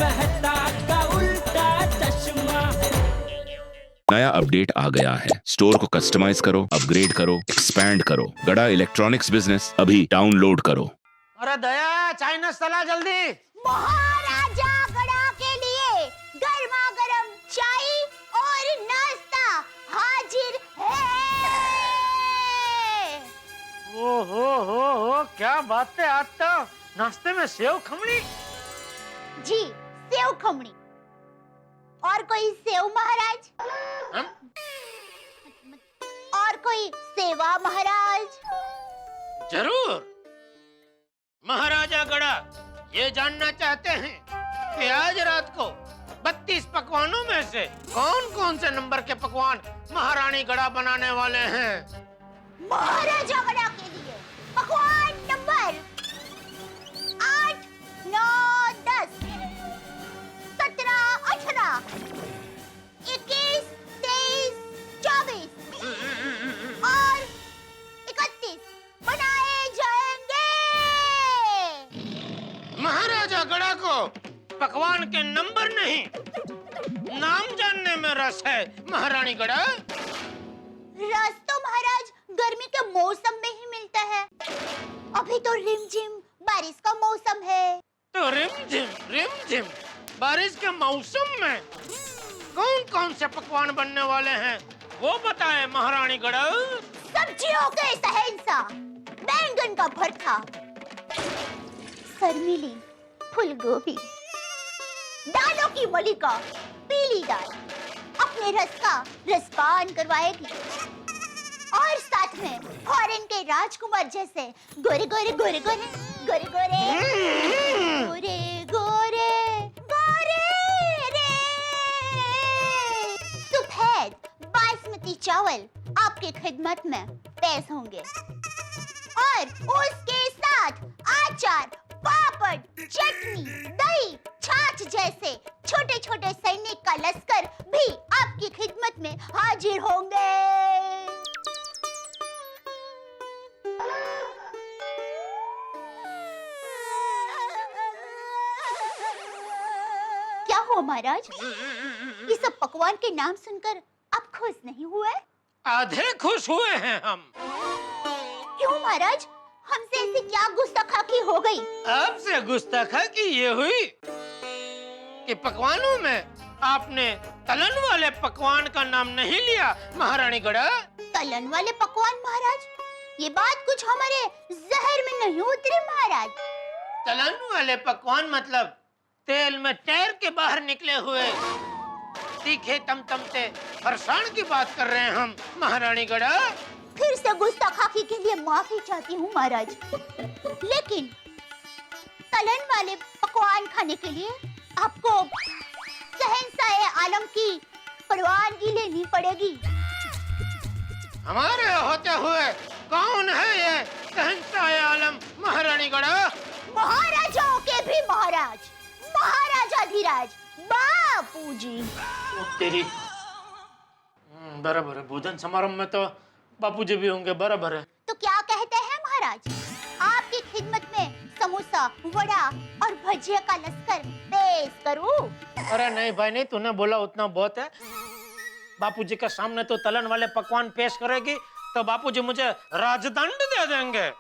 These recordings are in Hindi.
मेहता का उल्टा चश्मा। नया अपडेट आ गया है। स्टोर को कस्टमाइज करो, अपग्रेड करो, एक्सपैंड करो। गड़ा इलेक्ट्रॉनिक्स बिजनेस अभी डाउनलोड करो। अरे दया, चाय नाश्ता ला जल्दी। महाराजा गड़ा के लिए गर्मा गर्म चाय और नाश्ता हाजिर है। हो, क्या बात है। आज तो नाश्ते में सेव खमणी। जी, सेव खमणी। और कोई सेव महाराज? और कोई सेवा महाराज? जरूर। महाराजा गड़ा ये जानना चाहते हैं कि आज रात को 32 पकवानों में से कौन कौन से नंबर के पकवान महारानी गड़ा बनाने वाले हैं। महाराजा गड़ा के लिए पकवान नंबर 8, 9, 10, 17, 18, 21, 23, 24 और 31 बनाए जाएंगे। महाराजा गड़ा को पकवान के नंबर नहीं, नाम जानने में रस है। महारानी गड़ा, रस तो महाराज गर्मी के मौसम में ही मिलता है। अभी तो रिमझिम बारिश का मौसम है। तो रिमझिम बारिश के मौसम में कौन कौन से पकवान बनने वाले हैं वो बताएं महारानी गड़ा। सब्जियों के शहंशाह बैंगन का भरता, शर्मीली फूलगोभी, दालों की मलिका पीली दाल अपने रस का रसपान करवाएगी और साथ में फॉरेन के राजकुमार जैसे गोरे गोरे गोरे गोरे गोरे गोरे गोरे गोरे गोरे रे सफेद बासमती चावल आपकी खिदमत में पेश होंगे और उसके साथ अचार, पापड़, चटनी, दही, छाछ जैसे छोटे छोटे सैनिक का लश्कर भी आपकी खिदमत में हाजिर होंगे। क्या हुआ महाराज? ये सब पकवान के नाम सुनकर आप खुश नहीं हुए? आधे खुश हुए हैं हम। क्यों महाराज? हमसे ऐसी क्या गुस्ताखी हो गई? आपसे गुस्ताखी ये हुई कि पकवानों में आपने तलन वाले पकवान का नाम नहीं लिया। महारानी गड़ा, तलन वाले पकवान महाराज? ये बात कुछ हमारे जहर में नहीं उतरी महाराज। तलन वाले पकवान मतलब तेल में तैर के बाहर निकले हुए तीखे तमतमते फरसाण की बात कर रहे हैं हम। महारानी गड़ा, फिर से गुस्ताखी के लिए माफी चाहती हूँ महाराज, लेकिन तलन वाले पकवान खाने के लिए आपको शहंशाह आलम की परवानगी लेनी पड़ेगी। हमारे होते हुए कौन है ये शहंशाह आलम? महारानी गड़ा, महाराजाओं के भी महाराज, महाराजा धीराज बापूजी। तेरी बराबर है। भोजन समारोह में तो बापूजी भी होंगे। बराबर है। तो क्या कहते हैं महाराज, आपकी खिदमत में समोसा, वड़ा और भजिया का लश्कर पेश करूं? अरे नहीं भाई नहीं, तूने बोला उतना बहुत है। बापूजी के सामने तो तलन वाले पकवान पेश करेगी तो बापूजी मुझे राजदंड दे देंगे।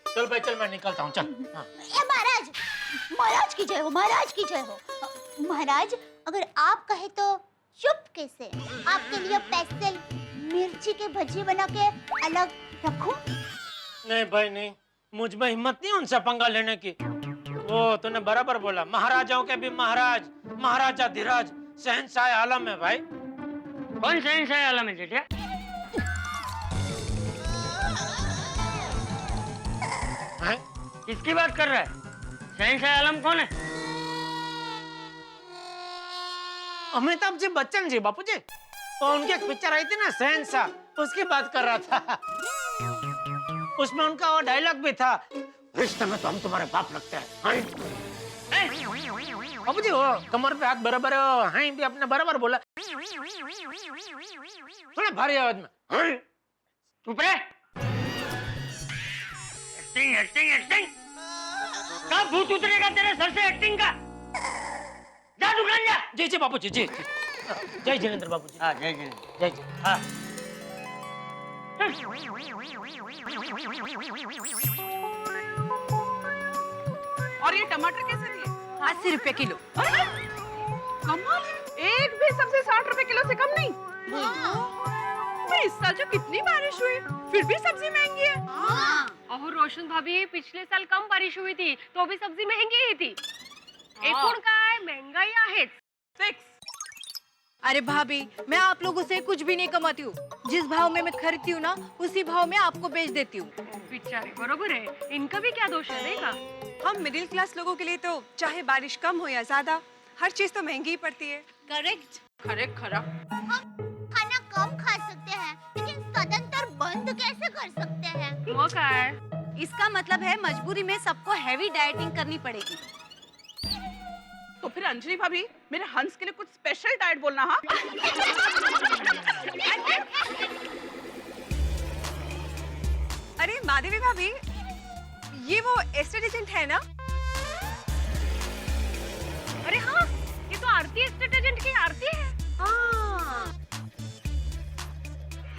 चल भाई चल, मैं निकलता हूँ। चल। हाँ। महाराज, महाराज की जय हो, महाराज की जय हो। महाराज अगर आप कहे तो चुपके से आपके लिए स्पेशल मिर्ची के भजी बना के अलग रखूं? नहीं भाई नहीं, मुझ में हिम्मत नहीं उनसे पंगा लेने की। वो तूने बराबर बोला। महाराजाओं के भी महाराज, महाराजा धीराज शहंशाह आलम है भाई। कौन शहंशाह आलम है जेठा? किसकी बात कर रहा है? शहंशाह आलम कौन है? अमिताभ जी बच्चन जी बापूजी। तो उनकी एक पिक्चर आई थी ना शहंशाह, उसकी बात कर रहा था। उसमें उनका वो डायलॉग भी था, रिश्ते में तो हम तुम्हारे बाप लगते हैं। बापूजी वो कमर पे हाथ बराबर है भी अपने बराबर बोला, थोड़ा भारी आवाज में। चुप रहे। Acting acting acting. कब भूत उतरेगा तेरे सर से एक्टिंग का? जा दुकान जा। जय जय बाबू जी, जय जय जयेंद्र बाबू जी, हाँ जय जय। जय जय। हाँ और ये टमाटर कैसे दिए? 80 रुपए किलो। कमाल, एक भी सब्जी 60 रुपए किलो से कम नहीं। पर इस साल जो कितनी बारिश हुई, फिर भी सब्जी महंगी है। और रोशन भाभी, पिछले साल कम बारिश हुई थी तो भी सब्जी महंगी ही थी। एकूण काय महंगाई आहेच। फिक्स। अरे भाभी, मैं आप लोगों से कुछ भी नहीं कमाती हूँ। जिस भाव में मैं खरीदती हूँ ना, उसी भाव में आपको बेच देती हूँ। बेचारे बरोबर है, इनका भी क्या दोष है देगा। हम मिडिल क्लास लोगों के लिए तो चाहे बारिश कम हो या ज्यादा, हर चीज तो महंगी ही पड़ती है। करेक्ट। करेक्ट खरा। खाना कम खा सकते हैं, लेकिन सदंतर बंद कैसे कर सकते हैं? वो क्या है? इसका मतलब है मजबूरी में सबको हैवी डाइटिंग करनी पड़ेगी। तो फिर अंजलि भाभी, मेरे हंस के लिए कुछ स्पेशल डाइट बोलना। हाँ अरे माधवी भाभी, ये वो एस्टेट एजेंट है ना? अरे हाँ, ये तो आरती एस्टेट एजेंट की आरती है।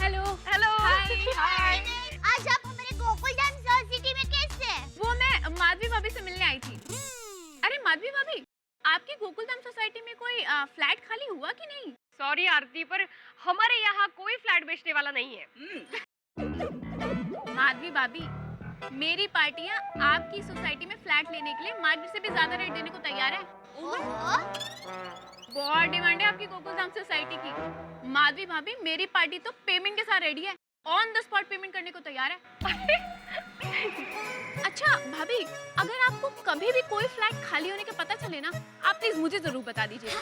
Hello hello. हाय। आज आप हमारे गोकुल धाम सोसाइटी में कैसे? वो मैं माधवी भाभी से मिलने आई थी। अरे माधवी भाभी, आपकी गोकुलधाम सोसाइटी में कोई फ्लैट खाली हुआ कि नहीं? सॉरी आरती, पर हमारे यहाँ कोई फ्लैट बेचने वाला नहीं है। माधवी भाभी, मेरी पार्टियाँ आपकी सोसाइटी में फ्लैट लेने के लिए मार्केट से भी ज्यादा रेट देने को तैयार है। बहुत डिमांड है आपकी गोकुलधाम सोसाइटी की। माधवी भाभी, मेरी पार्टी तो पेमेंट के साथ रेडी है, ऑन द स्पॉट पेमेंट करने को तैयार है। अच्छा भाभी, अगर आपको कभी भी कोई फ्लैट खाली होने के पता चले ना, आप प्लीज मुझे जरूर बता दीजिएगा।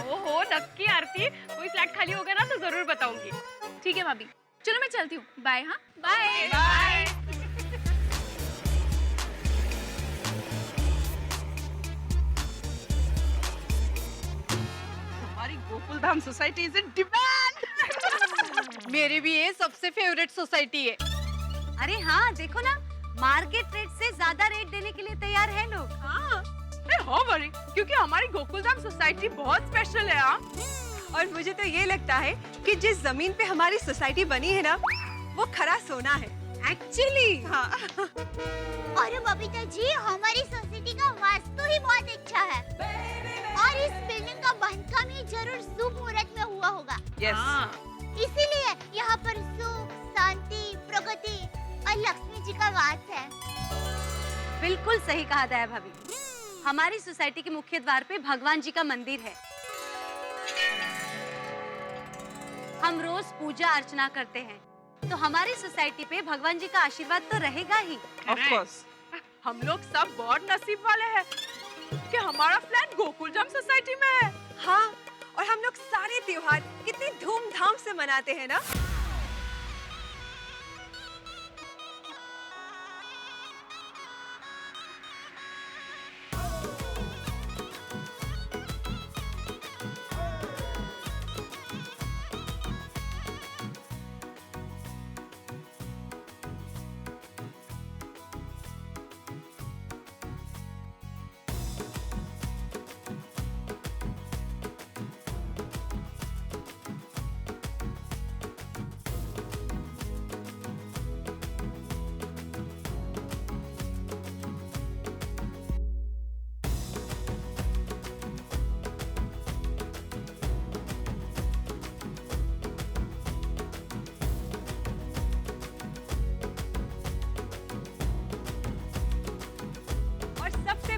ओहो नक्की आरती, कोई फ्लैट खाली होगा ना तो जरूर बताऊंगी। ठीक है भाभी, चलो मैं चलती हूँ। बाय। हाँ बाय बाय। हमारी Gokul Dham society is in demand. मेरी भी ये सबसे फेवरेट सोसाइटी है। अरे हाँ, देखो ना, मार्केट रेट से ज्यादा रेट देने के लिए तैयार है लोग। हाँ, हो बड़ी, क्योंकि हमारी गोकुल धाम सोसाइटी बहुत स्पेशल है। हाँ, और मुझे तो ये लगता है कि जिस जमीन पे हमारी सोसाइटी बनी है ना, वो खरा सोना है। एक्चुअली हाँ। अरे बबीता जी, हमारी सोसाइटी का वास्तु ही बहुत अच्छा है और इस बिल्डिंग का बांधकाम ही जरूर शुभ मुहूर्त में हुआ होगा। यस। इसीलिए यहाँ पर सुख, शांति, प्रगति और लक्ष्मी जी का वास है। बिल्कुल सही कहा दया भाभी। हमारी सोसाइटी के मुख्य द्वार पे भगवान जी का मंदिर है। हम रोज पूजा अर्चना करते हैं, तो हमारी सोसाइटी पे भगवान जी का आशीर्वाद तो रहेगा ही। ऑफ कोर्स, हम लोग सब बहुत नसीब वाले हैं कि हमारा फ्लैट गोकुल धाम सोसाइटी में है। हाँ, और हम लोग सारे त्योहार कितनी धूमधाम से मनाते हैं ना।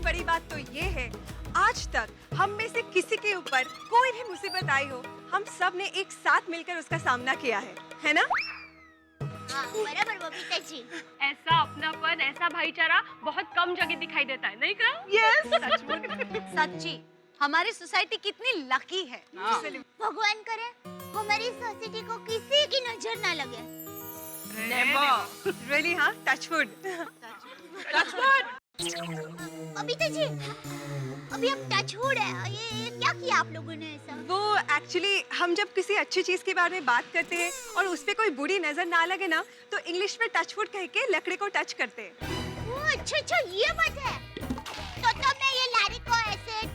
बड़ी बात तो ये है, आज तक हम में से किसी के ऊपर कोई भी मुसीबत आई हो, हम सब ने एक साथ मिलकर उसका सामना किया है ना? हाँ, बराबर बबीता जी। ऐसा अपनापन, ऐसा भाईचारा बहुत कम जगह दिखाई देता है, नहीं कहा? यस। सच्ची, हमारी सोसाइटी कितनी लकी है। भगवान करे हमारी सोसाइटी को किसी की नजर ना लगे। नेवर। रियली हाँ, touch wood. Touch wood. Babita ji, अभी अब टच वुड है, ये क्या किया आप लोगों ने ऐसा? वो एक्चुअली हम जब किसी अच्छी चीज के बारे में बात करते हैं और उस पे कोई बुरी नजर ना लगे ना, तो इंग्लिश में टच वुड कह के लकड़ी को टच करते हैं। अच्छा, ये बात है। तो मैं ये लारी को ऐसे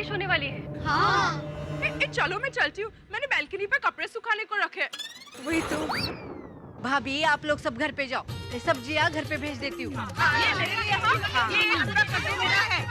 बारिश होने वाली है। हाँ। चलो मैं चलती हूँ, मैंने बैल्कनी पे कपड़े सुखाने को रखे हैं। वही तो। भाभी आप लोग सब घर पे जाओ, मैं सब्जियाँ घर पे भेज देती हूँ। ये मेरे लिए, हाँ, ये पूरा कपड़े मेरा है।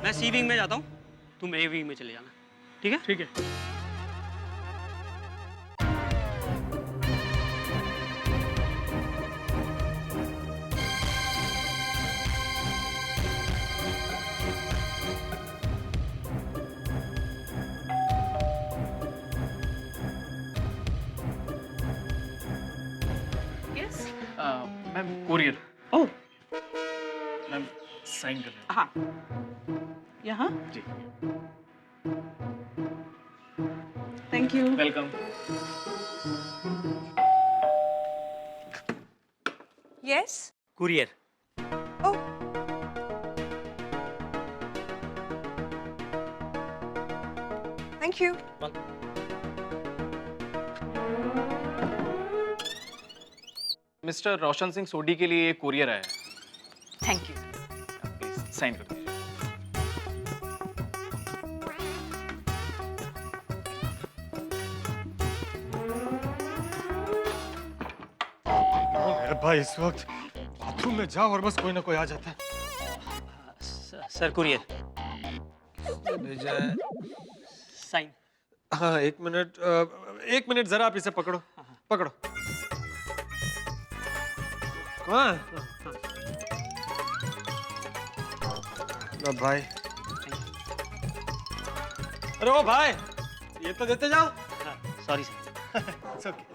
मैं सी विंग में जाता हूँ, तुम ए विंग में चले जाना, ठीक है? ठीक है। Yes. Ma'am courier. Oh, ma'am sign कर रहे हैं। हाँ। यहाँ? जी। Thank you. Welcome. Yes. Courier. Oh. Thank you. Mister Roshan Singh Sodhi के लिए कोरियर आया है। Thank you. प्लीज साइन कर दीजिए। मेरे भाई इस वक्त बाथरूम में जाओ और बस कोई ना कोई आ जाता है। Sir courier. भेजा है। साइन। हाँ एक मिनट जरा आप इसे पकड़ो। पकड़ो। हाँ लो भाई। अरे ओ भाई ये तो देते जाओ। Sorry sir. It's okay.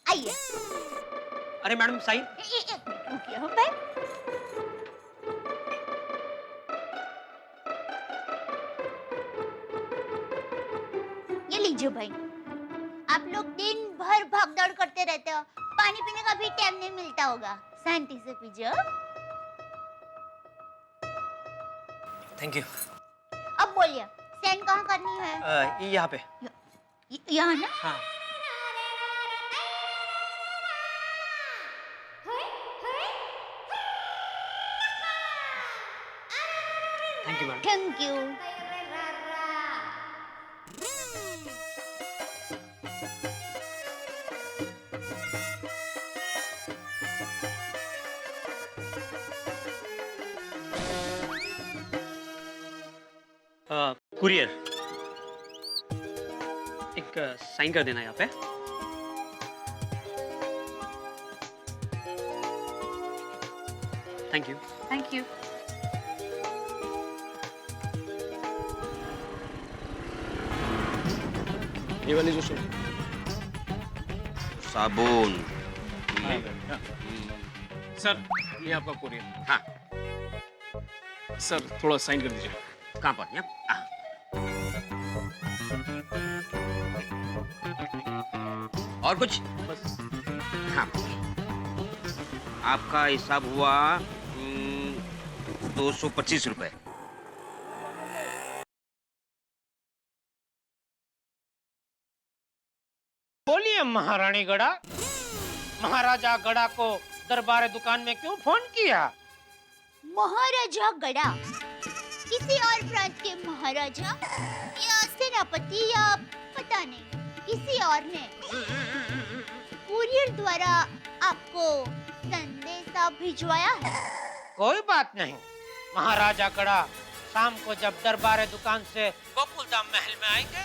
आइए। अरे मैडम साइन। रुकिए हो भाई। ये लीजिए भाई, आप लोग दिन भर भागदौड़ करते रहते हो, पानी पीने का भी टाइम नहीं मिलता होगा, शांति से पीजिए। Thank you. अब बोलिए सेंड कहाँ करनी है? यहाँ पे। यहाँ ना? हाँ। Thank you madam. Thank you. Courier. एक साइन कर देना यहाँ पे। Thank you. Thank you. ये वाली जो साबुन। सर ये आपका कोरियर। हाँ। सर थोड़ा साइन कर दीजिए। कहाँ पर? यहाँ? और कुछ? बस। हाँ। आपका हिसाब हुआ 225 रुपए। बोलिए महारानी गड़ा, महाराजा गड़ा को दरबार दुकान में क्यों फोन किया? महाराजा गड़ा किसी और प्रांत के महाराजा या सेनापति या पता नहीं किसी और ने कुरियर द्वारा आपको संदेशा भिजवाया है। कोई बात नहीं। महाराजा गड़ा शाम को जब दरबार दुकान से गोकुलधाम महल में आएंगे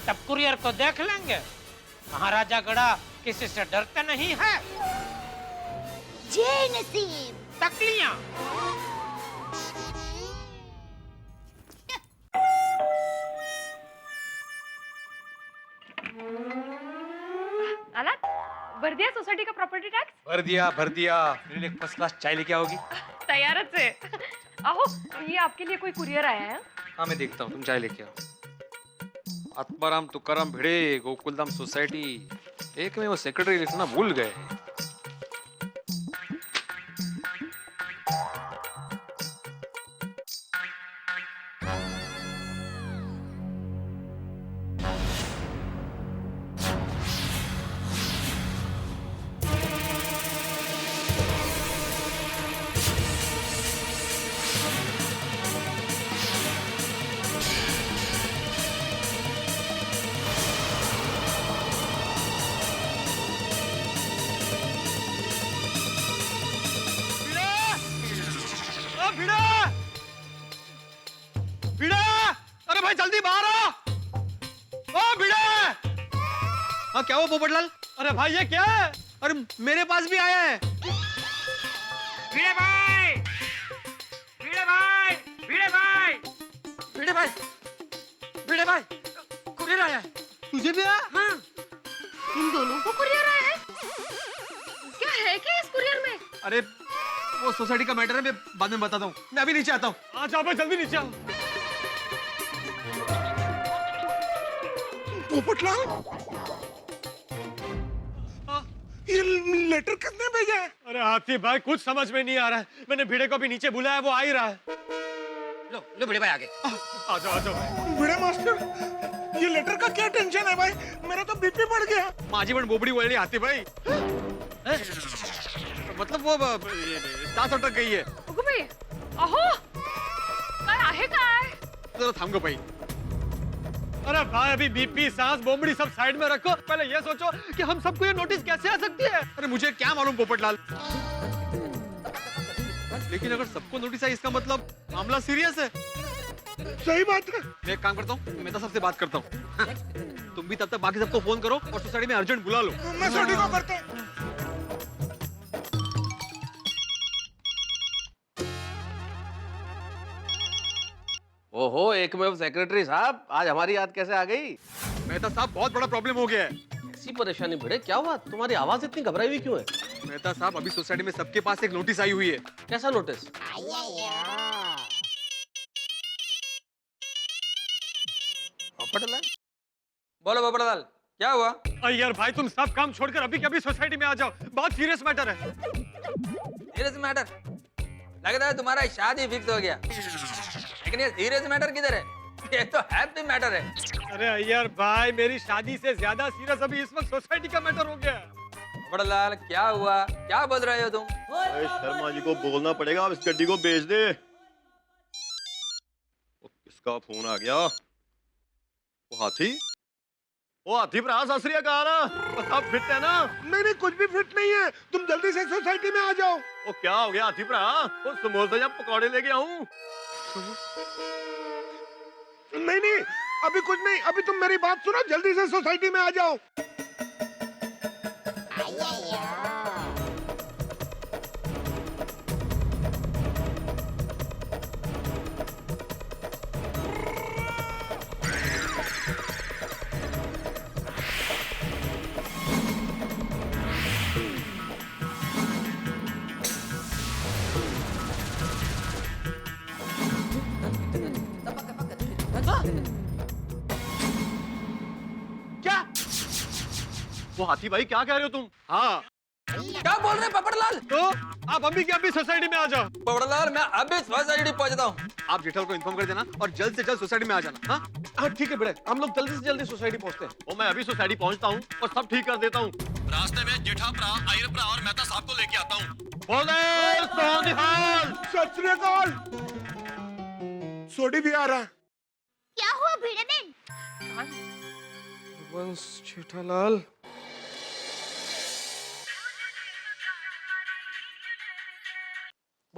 तब कुरियर को देख लेंगे। महाराजा गड़ा किसी से डरते नहीं है। जय नसीब। तकलियां। आलात भर दिया सोसाइटी का प्रॉपर्टी टैक्स? भर दिया भर दिया। मेरे लिए फर्स्ट क्लास चाय लेके आओगी? तैयारच है। आहो, ये आपके लिए कोई कुरियर आया है? हाँ मैं देखता हूँ, तुम चाय लेके आओ। आत्माराम तुकाराम भिड़े, गोकुलधाम सोसाइटी। एक में वो सेक्रेटरी लिखना भूल गए। भिड़ा! अरे भाई जल्दी बाहर आ! ओ भिड़ा! हाँ क्या हुआ पोपटलाल? अरे भाई ये क्या है? अरे मेरे पास भी आया है। भिड़े भाई! भिड़े भाई! भिड़े भाई! भिड़े भाई! भिड़े भाई! कुरियर आया है। तुझे भी आया? हाँ। इन दोनों को कुरियर आया है? क्या है क्या इस कुरियर में? अरे वो सोसाइटी का मैटर है, मैं बाद में बताता हूँ। मैं अभी नीचे आता हूँ। आ जाओ भाई जल्दी नीचे आओ। पोपटलाल, ये लेटर किसने भेजा है? अरे हाथी भाई कुछ समझ में नहीं आ रहा है। मैंने भिड़े को भी नीचे बुलाया, वो आ ही रहा है। लो लो भिड़े भाई आगे। आ जाओ आ जाओ। भिड़े मास्टर, ये लेटर का क्या टेंशन है भाई? मेरा तो बीपी बढ़ गया। माझी पण बोबडी वळली हाथी भाई। मतलब वो सांस अटक गई है। अगं बाई, अहो, काय आहे काय? जरा थांब गो भाई। अरे भाई अभी बीपी सांस बोबड़ी सब साइड में रखो। पहले ये सोचो कि हम सबको ये नोटिस कैसे आ सकती है। अरे मुझे क्या मालूम पोपटलाल। लेकिन अगर सबको नोटिस आई इसका मतलब मामला सीरियस है। सही बात है। मैं एक काम करता हूँ, मैं तो सबसे बात करता हूँ। तुम भी तब तक बाकी सबको फोन करो और सोसाइटी में अर्जेंट बुला लो। मैं सोडी को करता हूँ। ओहो, एकमेव सेक्रेटरी साहब, आज हमारी याद कैसे आ गई? मेहता साहब बहुत बड़ा प्रॉब्लम हो गया है। ऐसी परेशानी भिड़े, क्या हुआ? तुम्हारी आवाज इतनी घबराई हुई क्यों है? मेहता साहब अभी सोसाइटी में सबके पास एक नोटिस आई हुई है। कैसा नोटिस? पोपटलाल, बोलो पोपटलाल, क्या हुआ? अरे यार भाई तुम सब काम छोड़कर अभी कभी सोसाइटी में आ जाओ, बहुत सीरियस मैटर है। Serious matter? लगता है तुम्हारा शादी फिक्स हो गया। लेकिन ये सीरियस मैटर किधर है? ये तो हैप्पी मैटर है। अरे यार भाई मेरी शादी से ज्यादा सीरियस अभी इस वक्त सोसाइटी का मैटर हो गया। पोपटलाल क्या हुआ? क्या बोल रहे हो तुम? शर्मा जी को बोलना पड़ेगा, अब इस गड्डी को बेच दे। किसका फोन आ गया? वो हाथी? वो हाथी भरा सत श्री अकाल। सब फिट है ना? नहीं कुछ भी फिट नहीं है। तुम जल्दी से सोसाइटी में आ जाओ। वो क्या हो गया हाथी भरा? वो समोसे या पकौड़े लेके आऊं? नहीं अभी कुछ नहीं। अभी तुम मेरी बात सुनो, जल्दी से सोसाइटी में आ जाओ। क्या? वो हाथी भाई क्या कह रहे हो तुम? हाँ क्या बोल रहे पोपटलाल? तो आप अभी के अभी सोसाइटी में आ जाओ। पोपटलाल मैं अभी सोसाइटी पहुंचता हूँ। आप जेठल को इन्फॉर्म कर देना और जल्द से जल्द सोसाइटी में आ जाना। हाँ हाँ ठीक है बेटा, हम लोग जल्दी से जल्दी सोसाइटी पहुंचते हैं। वो मैं अभी सोसाइटी पहुंचता हूँ और सब ठीक कर देता हूँ। रास्ते में जेठा भरा, आयर भरा और मेहता साहब को लेके आता हूँ। बोले सोनिहाल। सत श्री अकाल। सोडी भी आ रहा है। क्या हुआ भिड़े बेन? वंश जेठालाल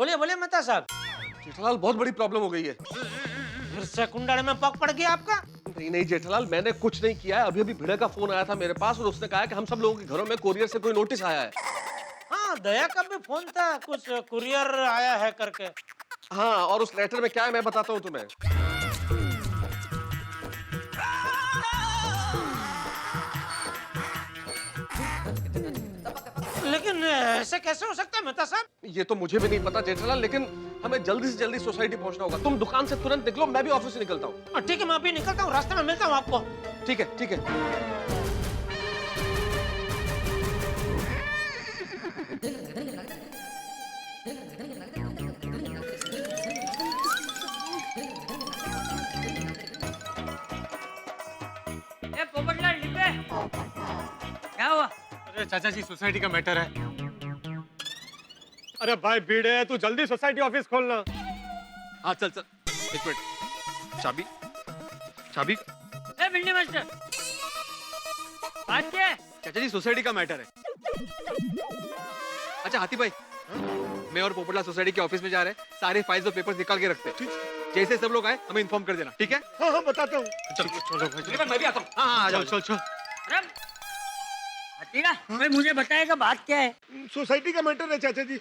बोलिए बोलिए मेहता साहब। जेठालाल बहुत बड़ी प्रॉब्लम हो गई है। फिर से कुंडल में पग पड़ गया आपका? नहीं नहीं जेठालाल, मैंने कुछ नहीं किया है। अभी अभी भिड़े का फोन आया था मेरे पास और उसने कहा कि हम सब लोगों के घरों में कोरियर से कोई नोटिस आया है। हाँ, दया का भी फोन था, कुछ कुरियर आया है करके। हाँ, और उस लेटर में क्या है मैं बताता हूँ तुम्हें। लेकिन ऐसे कैसे हो सकता है मेहता साहब? ये तो मुझे भी नहीं पता जेठालाल, लेकिन हमें जल्दी से जल्दी सोसाइटी पहुंचना होगा। तुम दुकान से तुरंत निकलो, मैं भी ऑफिस से निकलता हूँ। ठीक है, मैं अभी निकलता हूँ, रास्ते में मिलता हूँ आपको। ठीक है ठीक है। क्या हुआ? अरे चाचा जी, सोसाइटी का मैटर है। अरे भाई भिड़े, तू जल्दी सोसाइटी ऑफिस खोलना। हाँ चल चल, एक मिनट। चाबी चाबी। ए भिंडी मास्टर, बात क्या है? चाचा जी, सोसाइटी का मैटर है। अच्छा हाथी भाई, मैं और पोपटलाल सोसाइटी के ऑफिस में जा रहे हैं। सारे फाइल्स और पेपर्स निकाल के रखते हैं। जैसे सब लोग आए हमें इन्फॉर्म कर देना, ठीक है? हाँ हाँ बताता हूँ। चलो भाई, मैं भी आता हूँ। हाँ चल चल चल। अरे हटीना, भाई मुझे बताएगा बात क्या है? सोसाइटी का मैटर है चाचा जी।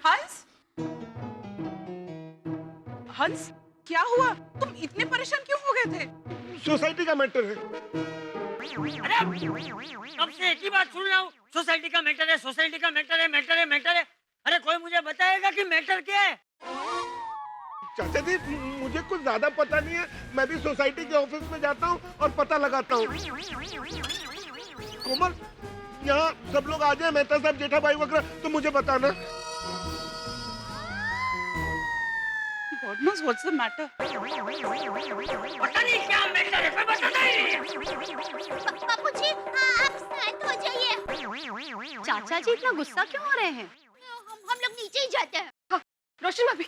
हंस, हंस, क्या हुआ? तुम इतने परेशान क्यों हो गए थे? सोसाइटी का मैटर है। अरे अब से एक ही बात सुन रहा हूँ, सोसाइटी का मैटर है, सोसाइटी का मैटर है, मैटर है, मैटर है। अरे कोई मुझे बताएगा कि मैटर क्या है? चाचा जी, मुझे कुछ ज्यादा पता नहीं है। मैं भी सोसाइटी के ऑफिस में जाता हूँ और पता लगाता हूँ। कोमल, यहाँ सब लोग आ जाए, मेहता साहब, जेठा भाई वगैरह, तो मुझे बताना। God knows what's the matter? पता नहीं क्या मैटर है, कोई बताता ही नहीं। बापूजी, आप शांत हो जाइए। चाचा जी इतना गुस्सा क्यों हो रहे हैं? हम लोग नीचे ही जाते हैं। हाँ, रोशन भाभी।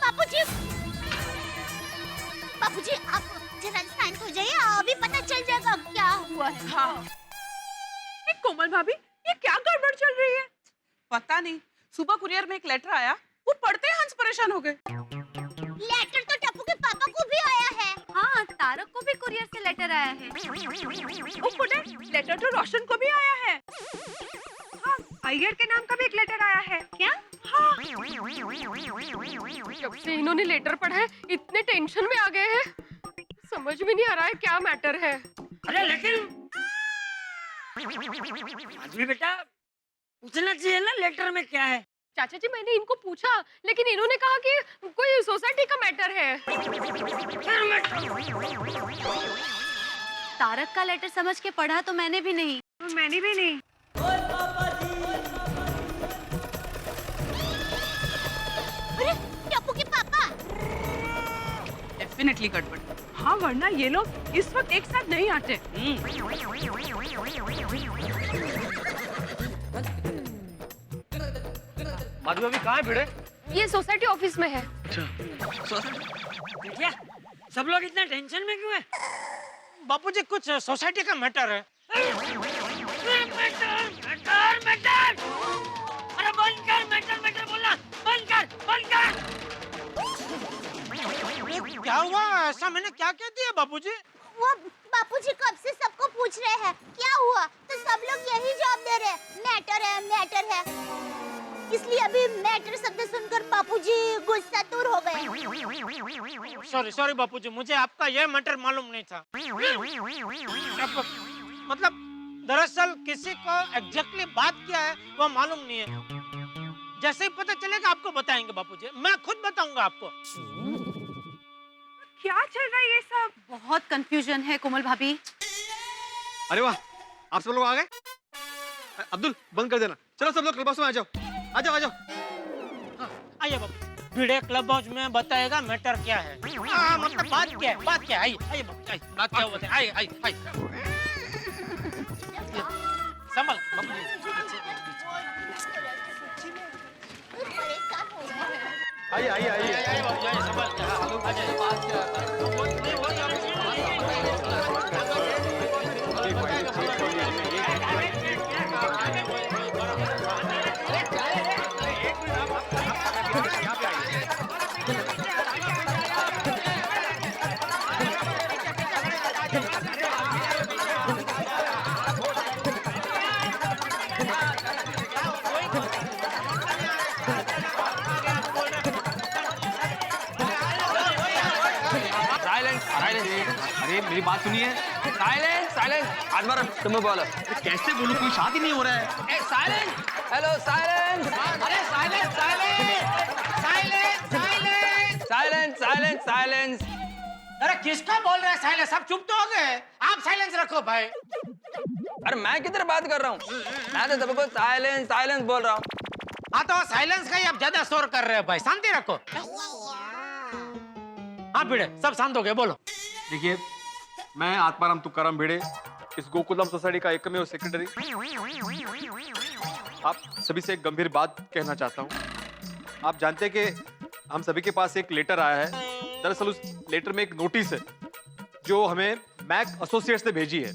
बापूजी, बापूजी, आप जरा शांत हो जाइए, अभी पता चल जाएगा क्या हुआ है। हाँ। कोमल भाभी, ये क्या गड़बड़ चल रही है? पता नहीं, सुबह कुरियर में एक लेटर आया, वो पढ़ते ही हंस परेशान हो गए। लेटर तो टप्पू के पापा को भी आया है। हाँ, तारक को भी कुरियर से लेटर आया है। ओ पुटे, लेटर तो रोशन को भी आया है। हाँ, अय्यर के नाम का भी एक लेटर आया है। क्या? हाँ। जब से इन्होंने लेटर पढ़ा है, इतने टेंशन में आ गए हैं, समझ में नहीं आ रहा है क्या मैटर है। अरे लेकिन आदमी बेटा, पूछना चाहिए ना लेटर में क्या है। चाचा जी, मैंने इनको पूछा, लेकिन इन्होंने कहा कि कोई सोसाइटी का मैटर है। तारक का लेटर समझ के पढ़ा तो मैंने भी नहीं। मैंने भी नहीं। अरे टप्पू के पापा। डेफिनेटली गड़बड़। हाँ, वरना ये लोग इस वक्त एक साथ नहीं आते। माधवी अभी कहाँ है भिड़े? ये सोसाइटी ऑफिस में है। क्या सब लोग इतना टेंशन में क्यों है? बापूजी, कुछ सोसाइटी का मैटर है। Matter, matter, matter. अरे बंद कर, मैटर, मैटर बोलना बंद कर, बंद कर। क्या हुआ? ऐसा मैंने क्या कह दिया बापूजी? वो बापूजी कब से सबको पूछ रहे हैं क्या हुआ, तो सब लोग यही जवाब दे रहे हैं, मैटर है, मैटर है। इसलिए अभी मैटर शब्द सुनकर बापूजी गुस्सा दूर हो गए। सॉरी सॉरी बापूजी, मुझे आपका यह मैटर मालूम नहीं था। मतलब दरअसल किसी को एग्जैक्टली बात क्या है वो मालूम नहीं है। जैसे ही पता चलेगा आपको बताएंगे बापूजी, मैं खुद बताऊंगा आपको। क्या चल रहा है ये सब? बहुत कंफ्यूजन है कोमल भाभी। अरे वाह, आप सब लोग आ गए। अब्दुल, बंद कर देना। चलो सब लोग क्लब हाउस में आ जाओ, आ जाओ, आ जाओ। आइए बाबू, भिड़े क्लब हाउस में बताएगा मैटर क्या है। हाँ, मतलब बात क्या है, बात क्या है। आइए आइए बाबू, आइए, बात क्या बताए। आइए आइए आइए, संभल बाबू। आइए आइए आइए। अरे मेरी बात सुनिए। Silence silence. आज बार तुम्हें बोलो। कैसे बोलूं, कोई शादी नहीं हो रहा है। साइलेंस। Hello silence. अरे silence silence silence silence silence silence silence. अरे किसका बोल रहे हैं साइलेंस? सब चुप तो हो गए। आप साइलेंस रखो भाई। अरे मैं किधर बात कर रहा हूँ? मैं तो सबको साइलेंस साइलेंस बोल रहा हूँ। हाँ तो साइलेंस का ही आप ज्यादा शोर कर रहे हो भाई, शांति रखो। हाँ भिड़े, सब शांत हो गए, बोलो। देखिए, मैं आत्माराम तुकाराम भिड़े, इस गोकुलधाम सोसाइटी का एकमेव सेक्रेटरी, आप सभी से एक गंभीर बात कहना चाहता हूँ। आप जानते हैं कि हम सभी के पास एक लेटर आया है। दरअसल उस लेटर में एक नोटिस है जो हमें मैक एसोसिएट्स ने भेजी है।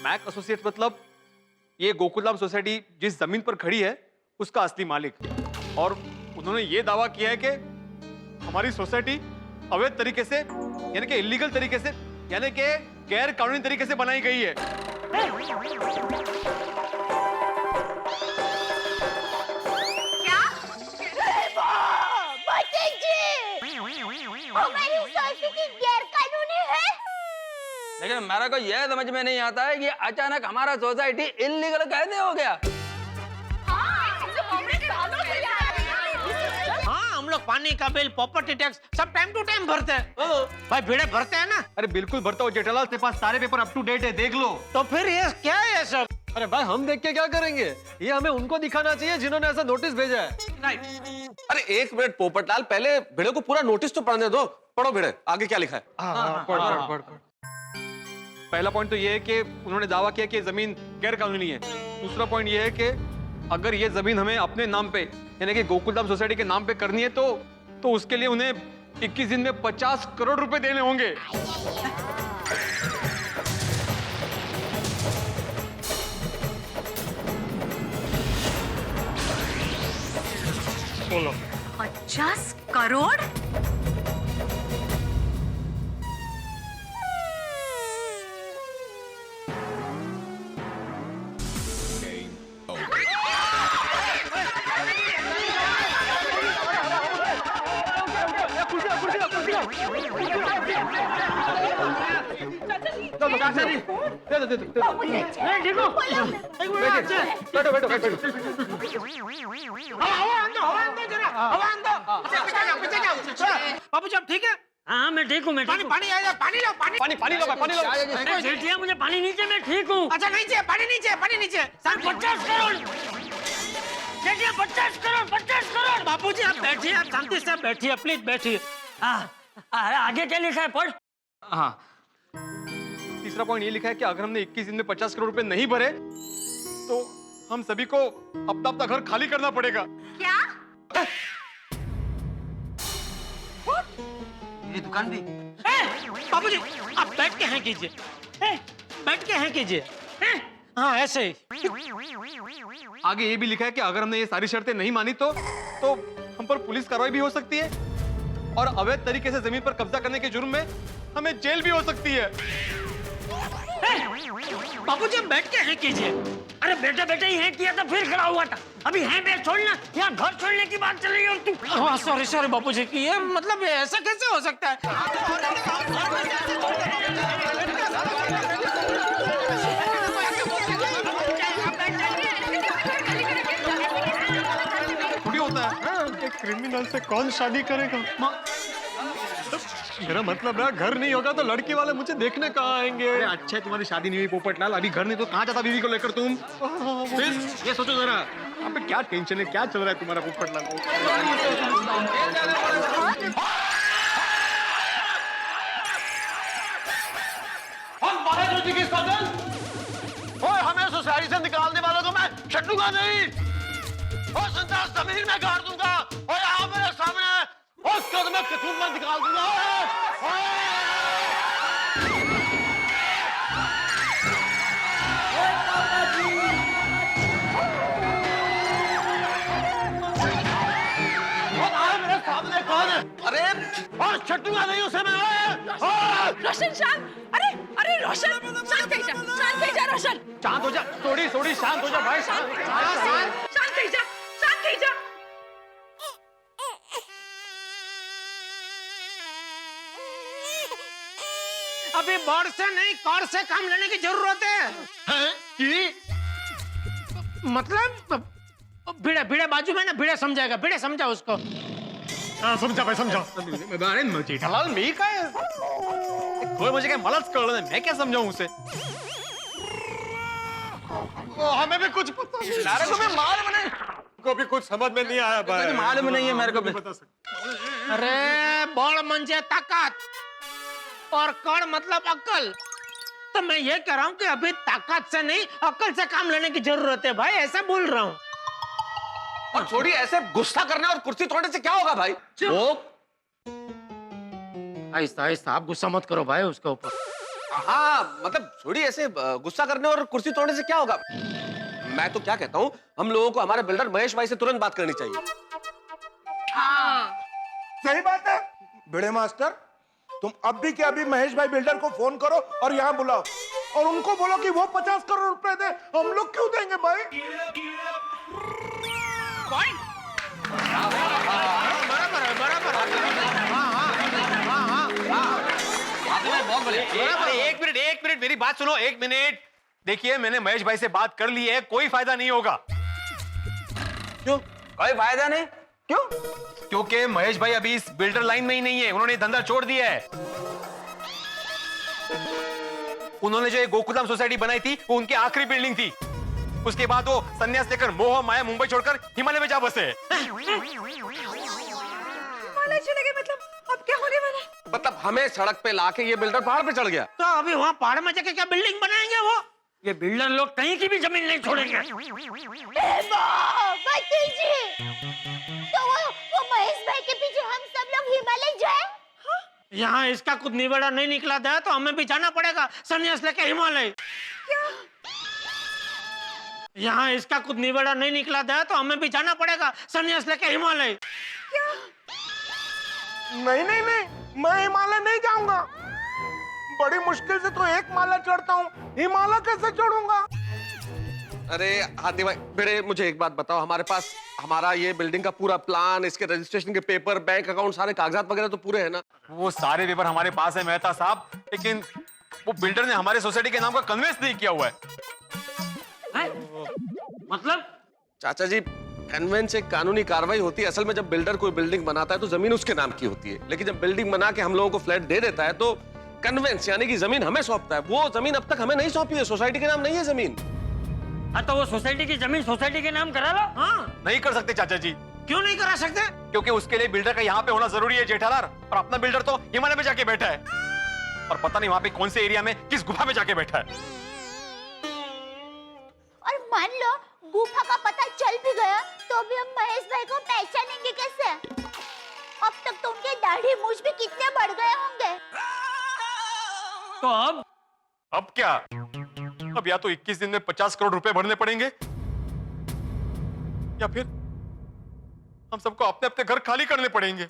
मैक एसोसिएट्स मतलब ये गोकुलधाम सोसाइटी जिस जमीन पर खड़ी है उसका असली मालिक, और उन्होंने ये दावा किया है कि हमारी सोसाइटी अवैध तरीके से, यानी कि इलीगल तरीके से, यानी कि गैर कानूनी तरीके से बनाई गई है। क्या? हमारी सोसाइटी गैरकानूनी है? लेकिन मेरा को यह समझ में नहीं आता है कि अचानक हमारा सोसाइटी इलीगल कैसे हो गया। हाँ, हम लोग पानी का बिल, प्रॉपर्टी टैक्स सब टाइम टू टाइम भरते हैं। भाई भिड़े भरते हैं ना? अरे बिल्कुल भरता हूँ जेठालाल, तेरे पास सारे पेपर अप टू डेट है, देख लो। तो फिर ये क्या है ये सब? अरे भाई हम देख के क्या करेंगे, ये हमें उनको दिखाना चाहिए जिन्होंने ऐसा नोटिस भेजा है। अरे एक मिनट पोपटलाल, पहले भिड़े को पूरा नोटिस तो पढ़ने दो। पढ़ो भिड़े, आगे क्या लिखा है? पढ़। पहला पॉइंट तो ये है कि उन्होंने दावा किया कि ये जमीन गैर कानूनी है। दूसरा पॉइंट ये है कि अगर ये जमीन हमें अपने नाम पे, यानी कि गोकुलधाम सोसाइटी के नाम पे करनी है तो उसके लिए उन्हें 21 दिन में 50 करोड़ रुपए देने होंगे। बोलो। 50 करोड़? बाबू जी आप ठीक है? हाँ मैं ठीक हूँ, मैं ठीक हूँ। पानी आया, पानी लो, पानी पानी लो। जेठिया मुझे पानी नीचे, मैं ठीक हूँ। अच्छा नहीं चाहिए, पानी नीचे, पानी नीचे। 50 करोड़ जेठिया, 50 करोड़, 50 करोड़। बाबू जी आप बैठिए, आप शांति से बैठिए, प्लीज बैठिए। आगे क्या लिखा है पढ़। हाँ, तीसरा पॉइंट ये लिखा है कि अगर हमने 21 दिन में 50 करोड़ रुपए नहीं भरे तो हम सभी को अपना घर खाली करना पड़ेगा। क्या? ये दुकान भी? बाबू जी आप बैठ के हैं कीजिए, बैठ के हैं कीजिए। हाँ ऐसे ही। आगे ये भी लिखा है कि अगर हमने ये सारी शर्तें नहीं मानी तो हम पर पुलिस कार्रवाई भी हो सकती है और अवैध तरीके से जमीन पर कब्जा करने के जुर्म में हमें जेल भी हो सकती है। बाबू जी बैठ के हैं कीजिए। अरे बेटा बेटा ही है किया था, फिर खड़ा हुआ था। अभी है मैं छोड़ना, यहाँ घर छोड़ने की बात चल रही है और तू। हाँ सॉरी सॉरी बाबू जी, ये मतलब ऐसा कैसे हो सकता है? थोड़ी होता है, एक क्रिमिनल से कौन शादी करेगा? मेरा मतलब है घर नहीं होगा तो लड़की वाले मुझे देखने कहाँ आएंगे? अरे अच्छा है तुम्हारी शादी नहीं हुई पोपटलाल, अभी घर नहीं तो कहाँ जाता बीवी को लेकर तुम? फिर ये सोचो जरा, यहाँ पे क्या टेंशन है, क्या चल रहा है तुम्हारा पोपटलाल? हमें सोसाइटी से निकालने वालों को मैं छूंगा नहीं, और संतान जमीन में गाड़ दूंगा तो मैं कसूर पर निकाल दूंगा। मेरे सामने कौन है? अरे और छटूंगा नहीं उसे मैं। रोशन शांत, अरे रोशन शांत हो जा रोशन। शांत हो जा, थोड़ी शांत हो जा भाई। शांत हो जा। अभी बोर्ड से नहीं कार से काम लेने की जरूरत है। मतलब भिड़े बाजू में ना, भिड़े समझाएगा, भिड़े समझा उसको। हाँ समझा भाई समझा। अरे जेठालाल मी काय कोई मुझे क्या मदद कर रहा है, मैं क्या समझाऊं उसे? हमें भी कुछ पता नहीं। अरे तुम्हें मालूम नहीं, को भी कुछ समझ में नहीं आया भाई। मालूम नहीं है मेरे को भी। बता सकते। अरे बड़ म्हणजे ताकत और कड़ मतलब अक्ल। तो मैं ये कह रहा हूँ कि अभी ताकत से नहीं अक्ल से काम लेने की जरूरत है भाई, ऐसा बोल रहा हूँ। और छोड़ी, ऐसे गुस्सा करने और कुर्सी तोड़ने से क्या होगा भाई? वो आहिस्ता आप गुस्सा मत करो भाई उसके ऊपर। हाँ मतलब छोड़ी, ऐसे गुस्सा करने और कुर्सी तोड़ने से क्या होगा? मैं तो क्या कहता हूँ, हम लोगों को हमारे बिल्डर महेश भाई से तुरंत बात करनी चाहिए। सही बात है भिड़े मास्टर, तुम अभी के अभी महेश भाई बिल्डर को फोन करो और यहाँ बुलाओ और उनको बोलो कि वो 50 करोड़ रुपए दे। हम लोग क्यों देंगे भाई? एक मिनट मेरी बात सुनो, 1 मिनट। देखिए मैंने महेश भाई से बात कर ली है, कोई फायदा नहीं होगा। क्यों? कोई फायदा नहीं? क्यों? क्योंकि महेश भाई अभी इस बिल्डर लाइन में ही नहीं है, उन्होंने धंधा छोड़ दिया है। उन्होंने जो ये गोकुलधाम सोसाइटी बनाई थी वो उनकी आखिरी बिल्डिंग थी। उसके बाद वो संन्यास लेकर मोह माया मुंबई छोड़कर हिमालय में जा बसे। हिमालय चले गए मतलब अब क्या होने वाला? मतलब हमें सड़क पे लाके ये बिल्डर पहाड़ पे चढ़ गया। तो अभी वहाँ पहाड़ में जाके क्या बिल्डिंग बनाएंगे वो? ये बिल्डर लोग कहीं की भी जमीन नहीं छोड़ेंगे। तो वो महेश भाई के पीछे हम सब लोग हिमालय जाए? यहाँ इसका कुछ निबेड़ा नहीं निकला था तो हमें भी जाना पड़ेगा संन्यास लेके हिमालय। यहाँ इसका कुछ निबेड़ा नहीं निकला था तो हमें भी जाना पड़ेगा संन्यास लेके हिमालय। नहीं, मैं हिमालय नहीं जाऊंगा। बड़ी मुश्किल से तो एक माला चढ़ता हूँ, हिमालय कैसे चढ़ूंगा? अरे हाथी भाई भिड़े, मुझे एक बात बताओ, हमारे पास हमारा ये बिल्डिंग का पूरा प्लान, इसके रजिस्ट्रेशन के पेपर, बैंक अकाउंट, सारे कागजात वगैरह तो पूरे हैं ना? वो सारे पेपर हमारे पास है मेहता साहब, लेकिन वो बिल्डर ने हमारे सोसाइटी के नाम का कन्वेंस नहीं किया हुआ है। मतलब? चाचा जी, कन्वेंस एक कानूनी कार्रवाई होती है। असल में जब बिल्डर कोई बिल्डिंग बनाता है तो जमीन उसके नाम की होती है, लेकिन जब बिल्डिंग बना के हम लोगों को फ्लैट दे देता है तो कन्वेंस यानी कि जमीन हमें सौंपता है। वो जमीन अब तक हमें नहीं सौंपी है, सोसाइटी के नाम नहीं है जमीन। हाँ तो वो सोसाइटी की जमीन सोसाइटी के नाम करा लो। हाँ नहीं कर सकते चाचा जी। क्यों नहीं करा सकते? क्योंकि उसके लिए बिल्डर का यहाँ पे होना जरूरी है जेठालाल, और अपना बिल्डर तो हिमालय में जाके बैठा है और पता नहीं वहाँ पे कौन से एरिया में किस गुफा में जाके बैठा है। और मान लो गुफा का पता चल भी गया तो भी हम महेश भाई को पहचानेंगे कैसे? अब तक तो उनके दाढ़ी मूछ भी कितने बढ़ गए होंगे। तो अब क्या? अब या तो 21 दिन में 50 करोड़ रुपए भरने पड़ेंगे या फिर हम सबको अपने अपने घर खाली करने पड़ेंगे।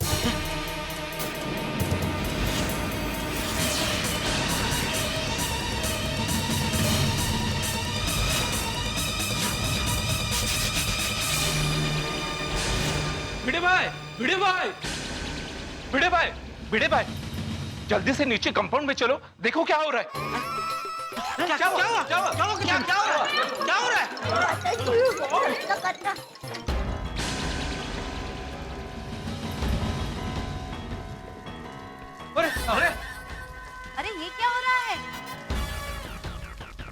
भिड़े भाई जल्दी से नीचे कंपाउंड में चलो, देखो क्या हो रहा है। क्या हो रहा है? अरे ये क्या हो रहा है?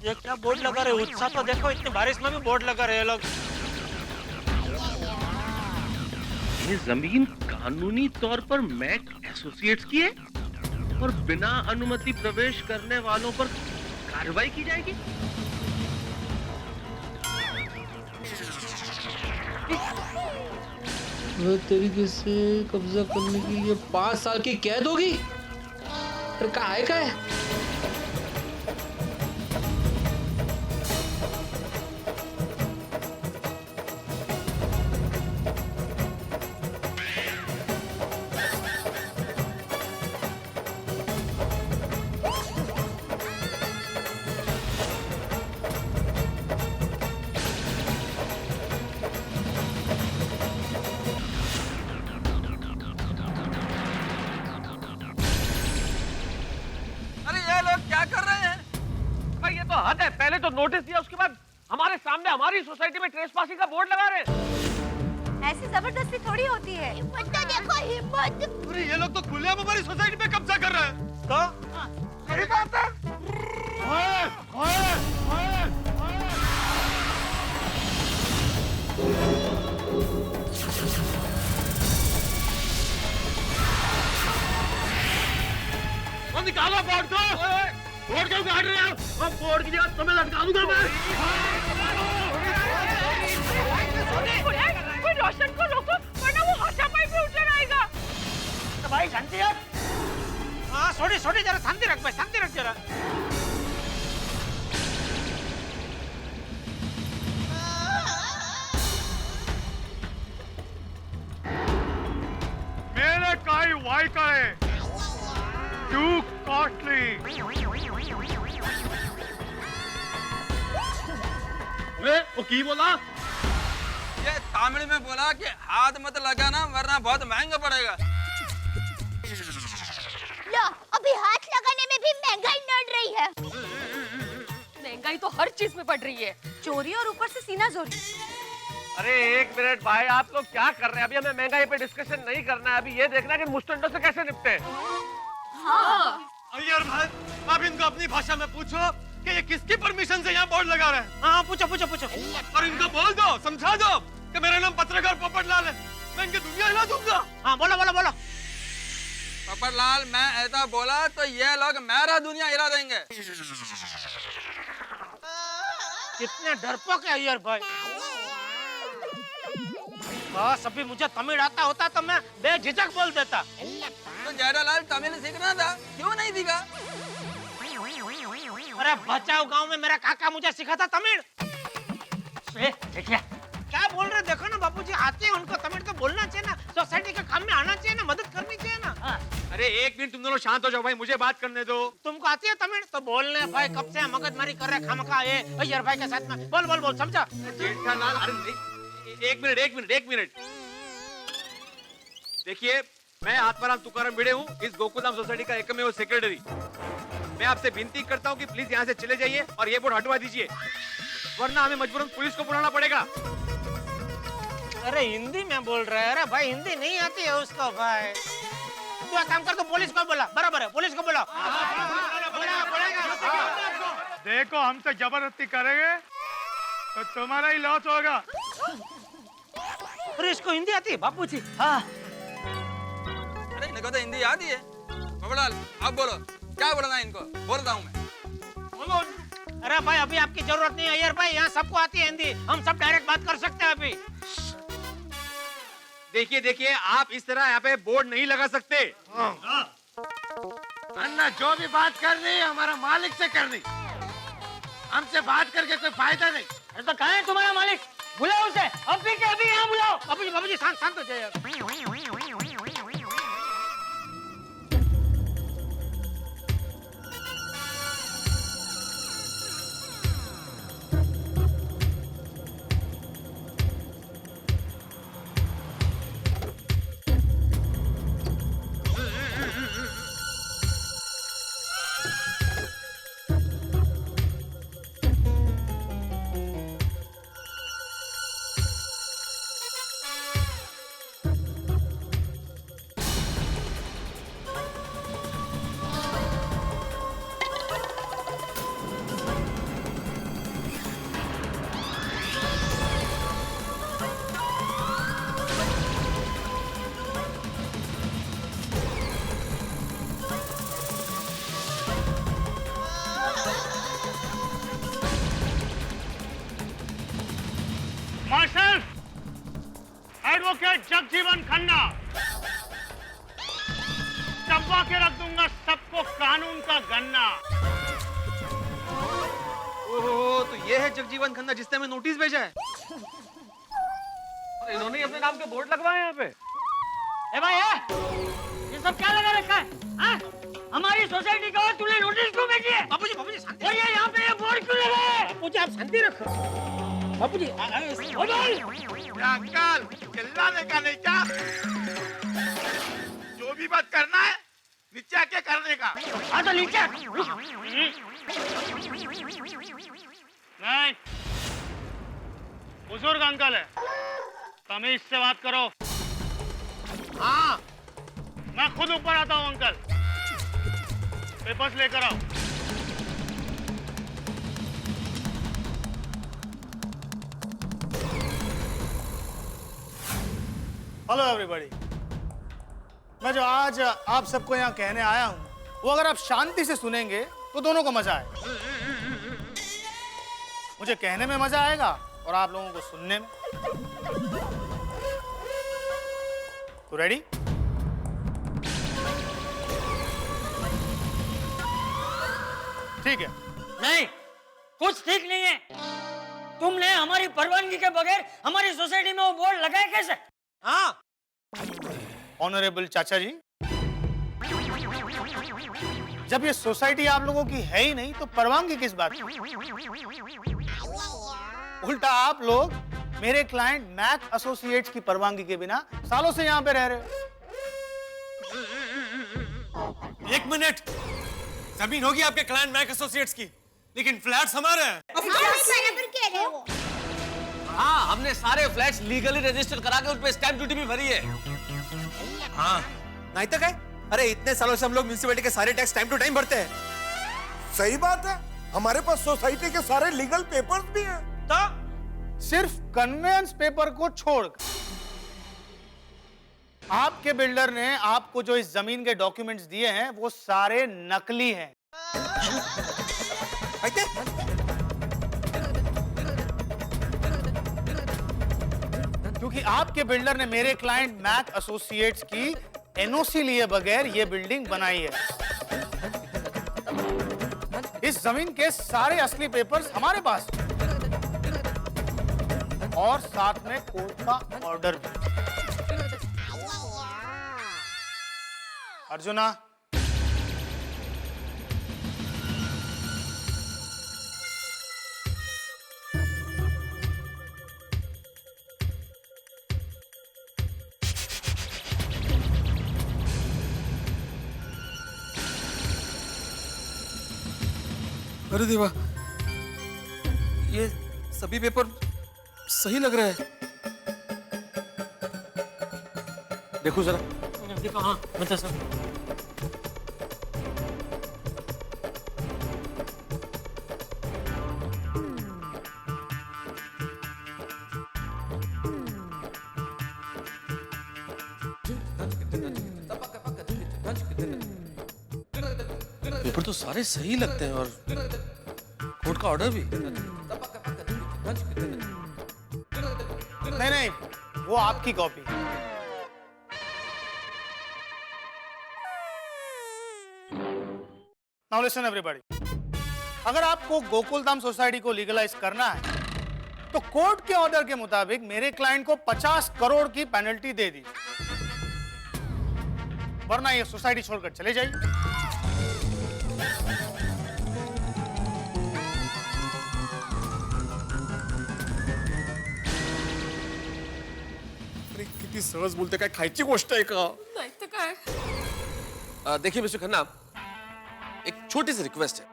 ये क्या बोर्ड लगा रहे? उत्साह तो देखो, इतनी बारिश में भी बोर्ड लगा रहे हैं लोग। ये जमीन कानूनी तौर पर मैक एसोसिएट्स की है और बिना अनुमति प्रवेश करने वालों पर कार्रवाई की जाएगी। वह तरीके से कब्जा करने के लिए 5 साल की कैद होगी। अरे का है अरे ये लोग क्या कर रहे हैं? भाई ये तो हद है, पहले तो नोटिस दिया, उसके बाद हमारे सामने हमारी सोसाइटी में ट्रेसपासिंग का बोर्ड लगा रहे हैं। ऐसी जबरदस्ती थोड़ी होती है। हिम्मत तो देखो, हिम्मत। अरे ये लोग तो खुलेआम हमारी सोसाइटी पे कब्जा कर रहे हैं। तो सही बात है। निकालो बोर्ड को। बोर्ड क्यों काट रहे हो? अब बोर्ड की जगह तुम्हें लटका दूंगा मैं। कोई रोशन को रोको वरना वो हाथापाई पे उतर आएगा। तो भाई शांति रख। हाँ छोटी छोटी जरा शांति रख भाई, शांति रख जरा। मेरे काई वाई का है टू कॉस्टली। वो की बोला? ये तमिल में बोला कि हाथ मत लगाना वरना बहुत महंगा पड़ेगा। लो, अभी हाथ लगाने में भी महंगाई नड़ रही है। महंगाई तो हर चीज में बढ़ रही है। चोरी और ऊपर से सीना जोरी। अरे एक मिनट भाई, आप लोग क्या कर रहे हैं? अभी हमें महंगाई पे डिस्कशन नहीं करना है, अभी ये देखना है कि मुस्टंडों से कैसे निपटे। अय्यर भाई, आप इनको अपनी भाषा में पूछो कि ये किसकी परमिशन से यहाँ बोर्ड लगा रहे हैं। हाँ पूछो पूछो पूछो। और इनको बोल दो, समझा दो कि मेरा नाम पत्रकार पोपटलाल है, मैं इनकी दुनिया हिला दूंगा। हाँ बोलो बोलो बोलो। पोपटलाल, मैं ऐसा बोला तो ये लोग मेरा दुनिया हिला देंगे। कितने डरपोक है अय्यर भाई। बस अभी मुझे तमिल आता होता तो मैं बेझिझक बोल देता। तो जेठालाल तमिल सीखना था, क्यों नहीं सीखा? अरे बचाओ गांव में मेरा काका मुझे सिखाता तमिल। क्या बोल रहे देखो ना बापूजी, आते हैं उनको तमिल तो बोलना चाहिए ना, सोसाइटी के काम में आना चाहिए ना, मदद करनी चाहिए ना। अरे एक मिनट तुम दोनों शांत हो जाओ भाई, मुझे बात करने दो। तुमको आती है तमिल तो बोलने भाई, कब से मगजमारी कर रहे खामखा ये अय्यर भाई के साथ में। बोल बोल बोल, समझा? जेठालाल, अरे एक मिनट देखिए, मैं आत्माराम तुकाराम भिड़े हूँ, इस गोकुलधाम सोसाइटी का एकमेव सेक्रेटरी। मैं आपसे विनती करता हूँ कि प्लीज यहाँ से चले जाइए और ये बोर्ड हटवा दीजिए, वरना हमें मजबूरन पुलिस को बुलाना पड़ेगा। अरे हिंदी में बोल रहे हैं। अरे भाई हिंदी नहीं आती है उसको भाई। तू एक काम कर, तो पुलिस को बोला। बराबर है, पुलिस को बोला। देखो हमसे जबरदस्ती करेंगे तो तुम्हारा ही लॉस होगा। अरे इसको हिंदी आती है बापूजी? हाँ। अरे इनको तो हिंदी आती है। पोपटलाल, अब बोलो क्या बोलना है इनको, बोलता हूँ मैं। बोलो। अरे भाई अभी आपकी जरूरत नहीं है अय्यर भाई, यहाँ सबको आती है हिंदी, हम सब डायरेक्ट बात कर सकते हैं अभी। देखिए, आप इस तरह यहाँ पे बोर्ड नहीं लगा सकते। अन्ना, जो भी बात करनी है हमारा मालिक से करनी, हमसे बात करके कोई फायदा नहीं। अरे तो कहाँ है तुम्हारा मालिक? बुलाओ उसे, अभी के अभी यहाँ बुलाओ। बाबूजी बाबूजी शांत हो जाइए। जगजीवन खन्ना, चबा के रख दूंगा सबको कानून का गन्ना। ओहो, तो ये है जगजीवन खन्ना जिसने हमें नोटिस भेजा है। इन्होंने ही अपने नाम के बोर्ड लगवाए यहाँ पे। ए भाई ये सब क्या लगा रखा है? हाँ? हमारी सोसाइटी का तूने नोटिस क्यों भेजी है? बापूजी बापूजी शांति। और ये यहाँ पे ये बोर्ड क्यों लगा है? बापूजी आप शांति रखो। बापूजी अंकल चिल्लाने का नहीं क्या? जो भी बात करना है नीचे आके करने का। हाँ तो नीचे। नहीं, बुजुर्ग अंकल है, तमीज से बात करो। हाँ, मैं खुद ऊपर आता हूँ अंकल। पेपर्स लेकर आओ। हेलो एवरीबॉडी, मैं जो आज आप सबको यहाँ कहने आया हूँ वो अगर आप शांति से सुनेंगे तो दोनों को मजा आएगा। मुझे कहने में मजा आएगा और आप लोगों को सुनने में। तो रेडी? ठीक है। नहीं, कुछ ठीक नहीं है। तुमने हमारी परवानगी के बगैर हमारी सोसाइटी में वो बोर्ड लगाए कैसे? हाँ, ऑनरेबल चाचा जी, जब ये सोसाइटी आप लोगों की है ही नहीं तो परवानगी किस बात की? उल्टा आप लोग मेरे क्लाइंट मैक एसोसिएट्स की परवानगी के बिना सालों से यहाँ पे रह रहे हो। एक मिनट, जमीन होगी आपके क्लाइंट मैक एसोसिएट्स की, लेकिन फ्लैट्स हमारे हैं। बराबर कह रहे हो। हाँ, हमने सारे फ्लैट्स लीगली रजिस्टर करा के उन पे स्टैंप ड्यूटी भी भरी है। हाँ, नहीं तो क्या? अरे इतने सालों से हम लोग म्युनिसिपैलिटी के सारे टैक्स टाइम टू टाइम भरते हैं। सही बात है, हमारे पास सोसाइटी के सारे लीगल पेपर्स भी हैं। तो सिर्फ कन्वेंस पेपर को छोड़कर आपके बिल्डर ने आपको जो इस जमीन के डॉक्यूमेंट्स दिए हैं वो सारे नकली हैं। क्योंकि आपके बिल्डर ने मेरे क्लाइंट मैक एसोसिएट्स की एनओसी लिए बगैर ये बिल्डिंग बनाई है। इस जमीन के सारे असली पेपर्स हमारे पास हैं। और साथ में कोर्ट का ऑर्डर भी। अर्जुना, अरे देवा, ये सभी पेपर सही लग रहा है। देखो जरा। देखो, हाँ, बता सब। पेपर तो सारे सही लगते हैं और कोर्ट का ऑर्डर भी। नहीं नहीं, वो आपकी कॉपी। नाउ लिसन एवरीबॉडी, अगर आपको गोकुलधाम सोसाइटी को लीगलाइज करना है तो कोर्ट के ऑर्डर के मुताबिक मेरे क्लाइंट को 50 करोड़ की पेनल्टी दे दी, वरना ये सोसाइटी छोड़कर चले जाइए। किती सहज बोलते, काय खायची गोष्ट आहे का? नाही तर काय? देखिए मिस्टर खन्ना, एक छोटी सी रिक्वेस्ट है।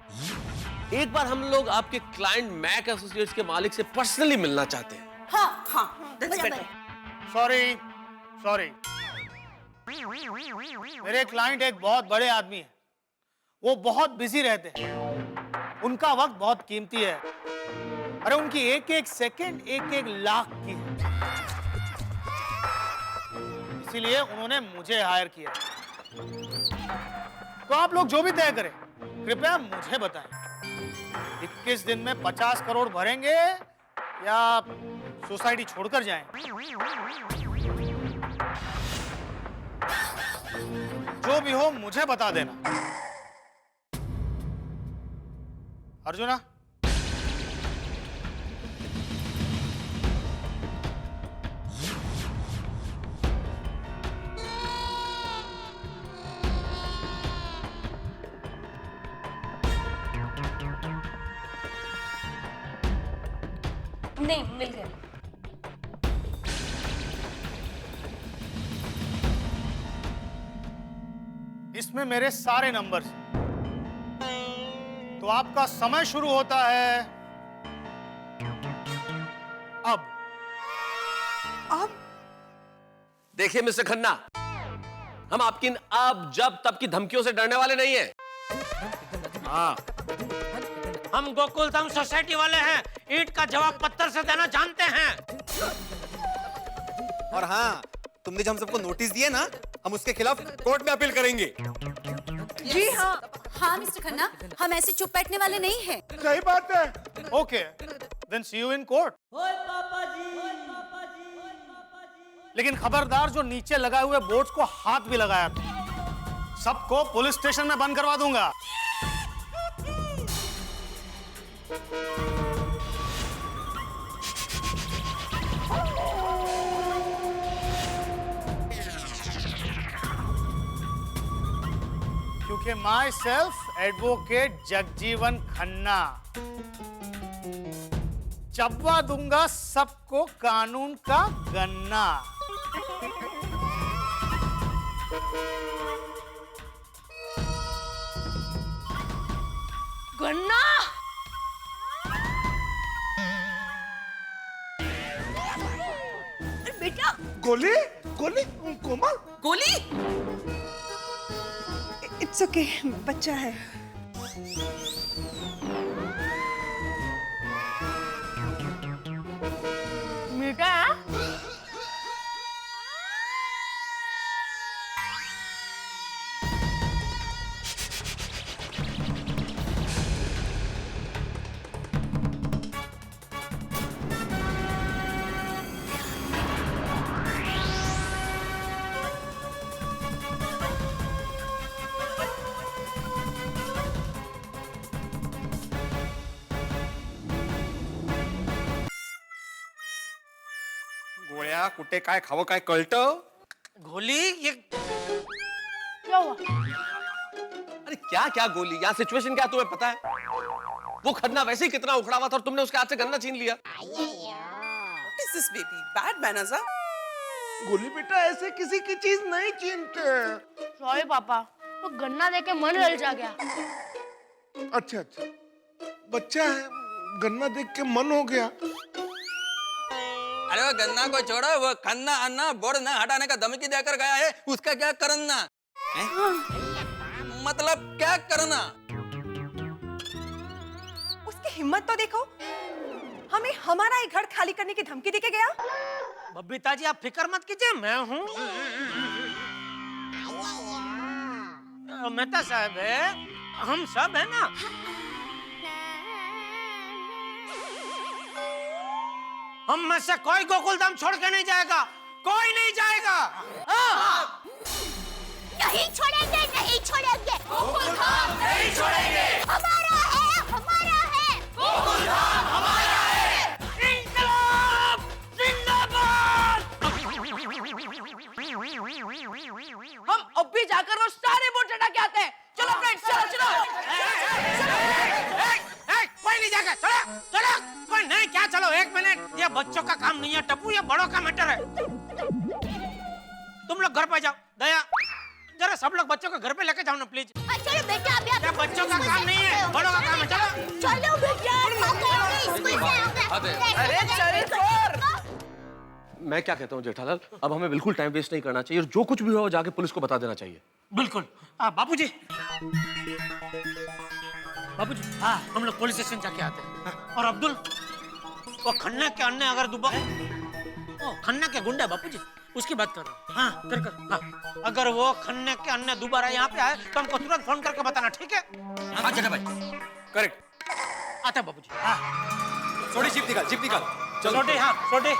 एक बार हम लोग आपके क्लाइंट मैक एसोसिएट्स के मालिक से पर्सनली मिलना चाहते हैं। हाँ हाँ, बराबर। सॉरी सॉरी, मेरे क्लाइंट एक बहुत बड़े आदमी हैं, वो बहुत बिजी रहते हैं, उनका वक्त बहुत कीमती है। अरे उनकी एक एक सेकंड एक एक लाख की है, इसीलिए उन्होंने मुझे हायर किया। तो आप लोग जो भी तय करें कृपया मुझे बताएं, 21 दिन में 50 करोड़ भरेंगे या सोसाइटी छोड़कर जाएं? जो भी हो मुझे बता देना। अर्जुना, नहीं मिल गया। इसमें मेरे सारे नंबर्स। तो आपका समय शुरू होता है अब। देखिए मिस्टर खन्ना, हम आपकी इन अब जब तब की धमकियों से डरने वाले नहीं हैं। हाँ, हम गोकुलधाम सोसाइटी वाले हैं, ईंट का जवाब पत्थर से देना जानते हैं। और हाँ, तुमने जो हम सबको नोटिस दिए ना, हम उसके खिलाफ कोर्ट में अपील करेंगे। जी हाँ। हाँ मिस्टर खन्ना, हम ऐसे चुप बैठने वाले नहीं हैं। सही बात है। Okay, then see you in court. लेकिन खबरदार, जो नीचे लगाए हुए बोर्ड्स को हाथ भी लगाया था, सबको पुलिस स्टेशन में बंद करवा दूंगा। क्योंकि myself advocate Jagjivan Khanna चबवा दूंगा सबको कानून का गन्ना। गन्ना? बेटा, गोली गोली कोमल, गोली? इट्स ओके, बच्चा है। मीठा? गोळ्या कुठे काय खावं काय कळतं? गोली ये क्या हुआ? अरे क्या क्या गोली, यहाँ सिचुएशन क्या तुम्हें पता है? वो खन्ना वैसे ही कितना उखड़ा हुआ था और तुमने उसके हाथ से गन्ना छीन लिया। What is this baby? Bad manners, huh? गोली बेटा ऐसे किसी की चीज नहीं छीनते। सॉरी पापा, वो गन्ना देके मन ललचा गया। अच्छा अच्छा, बच्चा है, गन्ना देख के मन हो गया। अरे वो गन्ना को छोड़ो, वो खन्ना अन्ना बोर्ड न हटाने का धमकी देकर गया है, उसका क्या करना? मतलब क्या करना? उसकी हिम्मत तो देखो, हमें हमारा ही घर खाली करने की धमकी देके गया। बबीता जी आप फिक्र मत कीजिए, मैं हूँ। मेहता साहब है, हम सब है ना। हम में से कोई गोकुलधाम छोड़ के नहीं जाएगा, कोई नहीं जाएगा। नहीं छोड़ेंगे, नहीं छोड़ेंगे। गोकुलधाम नहीं छोड़ेंगे। हमारा है, हमारा है। गोकुलधाम हमारा है। इंकलाब जिंदाबाद। हम अब भी जाकर वो सारे बोर्ड हटा के आते हैं। चलो फ्रेंड्स, चलो चलो। कोई नहीं जाएगा, चलो चलो। कोई नहीं, क्या चलो, एक मिनट, ये बच्चों का काम नहीं है टप्पू, ये बड़ों का मैटर है। तुम लोग घर पे जाओ। दया, जरा सब लोग बच्चों को घर पे लेके जाओ ना प्लीज। चलो बेटा, अभी ये बच्चों का काम नहीं है, बड़ों का काम है। चलो चलो बेटा, स्कूल से अरे मैं क्या कहता हूँ जेठालाल, अब हमें बिल्कुल टाइम वेस्ट नहीं करना चाहिए और जो कुछ भी हो जाके पुलिस को बता देना चाहिए। बिल्कुल। बाबूजी, बाबूजी, हाँ हम लोग पुलिस स्टेशन जाके आते हैं। और अब्दुल, वो खन्ना के अन्ने अगर दोबारा, खन्ना के गुंडा बापूजी, उसकी बात कर रहा हूँ। हाँ कर। हाँ, अगर वो खन्ने के अन्ने दोबारा यहाँ पे आए तो हमको तुरंत फोन करके बताना, ठीक है? हाँ जेठा भाई, करेक्ट। आता बाबूजी। हाँ छोटी जीप निकाल, जीप निकाल। चलो छोटी, हाँ छोटी।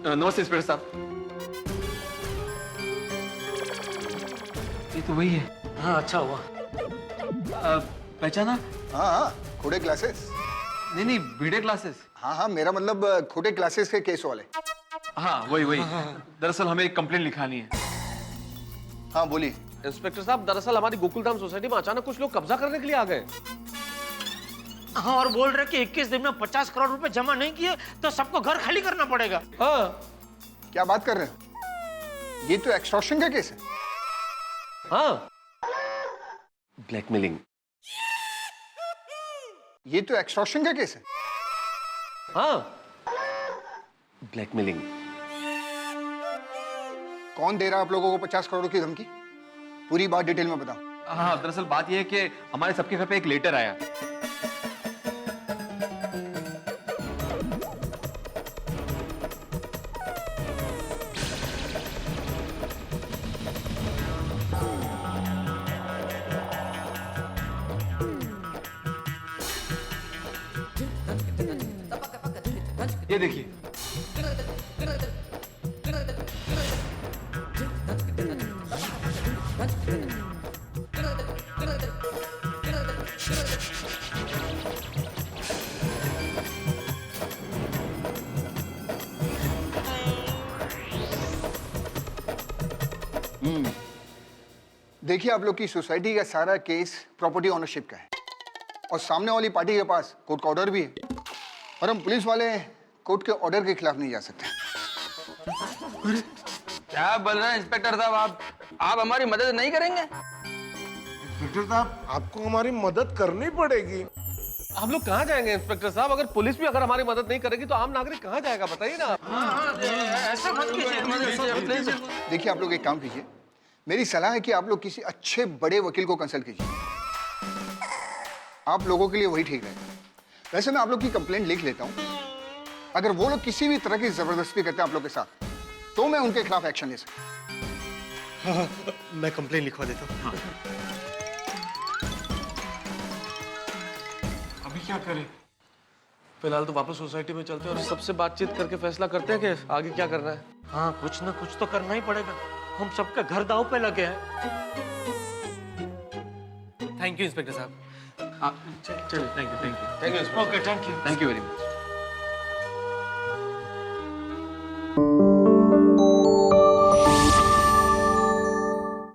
नमस्ते इंस्पेक्टर साहब। ये तो वही है। हाँ अच्छा हुआ। पहचाना? हाँ हाँ, खोटे क्लासेस। नहीं भिड़े क्लासेस। हाँ हाँ, मेरा मतलब खोटे क्लासेस के केस वाले। हाँ वही। दरअसल हमें एक कंप्लेंट लिखानी है। हाँ बोलिए। इंस्पेक्टर साहब, दरअसल हमारी गोकुलधाम सोसाइटी में अचानक कुछ लोग कब्जा करने के लिए आ गए। हाँ, और बोल रहे कि 21 दिन में 50 करोड़ रुपए जमा नहीं किए तो सबको घर खाली करना पड़ेगा। हाँ। क्या बात कर रहे हो? ये तो एक्सटॉर्शन का केस है। हाँ। ब्लैकमेलिंग। ये तो एक्सटॉर्शन का केस है। हाँ। ब्लैकमेलिंग। कौन दे रहा है आप लोगों को 50 करोड़ की धमकी? पूरी बात डिटेल में बताओ। हाँ, दरअसल बात यह है कि हमारे सबके घर पे एक लेटर आया। ये देखिए। देखिए, आप लोग की सोसाइटी का सारा केस प्रॉपर्टी ओनरशिप का है और सामने वाली पार्टी के पास कोर्ट का ऑर्डर भी है और हम पुलिस वाले कोर्ट के ऑर्डर के खिलाफ नहीं जा सकते। क्या बोल रहे हैं इंस्पेक्टर साहब? आप हमारी मदद नहीं करेंगे? इंस्पेक्टर साहब, आपको हमारी मदद करनी पड़ेगी। हम लोग कहाँ जाएंगे इंस्पेक्टर साहब? अगर पुलिस भी अगर हमारी मदद नहीं करेगी तो आम नागरिक कहाँ जाएगा, बताइए ना। ऐसा मत कीजिए। देखिए, आप लोग एक काम कीजिए, मेरी सलाह है कि आप लोग किसी अच्छे बड़े वकील को कंसल्ट कीजिए। आप लोगों के लिए वही ठीक रहेगा। वैसे मैं आप लोग की कंप्लेंट लिख लेता हूँ। अगर वो लोग किसी भी तरह की जबरदस्ती करते हैं आप लोग के साथ, तो मैं उनके खिलाफ एक्शन ले सकता हूँ। मैं कंप्लेंट लिखवा देता हूँ। अभी क्या करें? फिलहाल तो वापस सोसाइटी में चलते हैं और सबसे बातचीत करके फैसला करते हैं कि आगे क्या करना है। हाँ, कुछ ना कुछ तो करना ही पड़ेगा। हम सबके घर दाव पे लगे हैं। थैंक यू इंस्पेक्टर साहब। चलिए, thank you. Okay, thank you very much.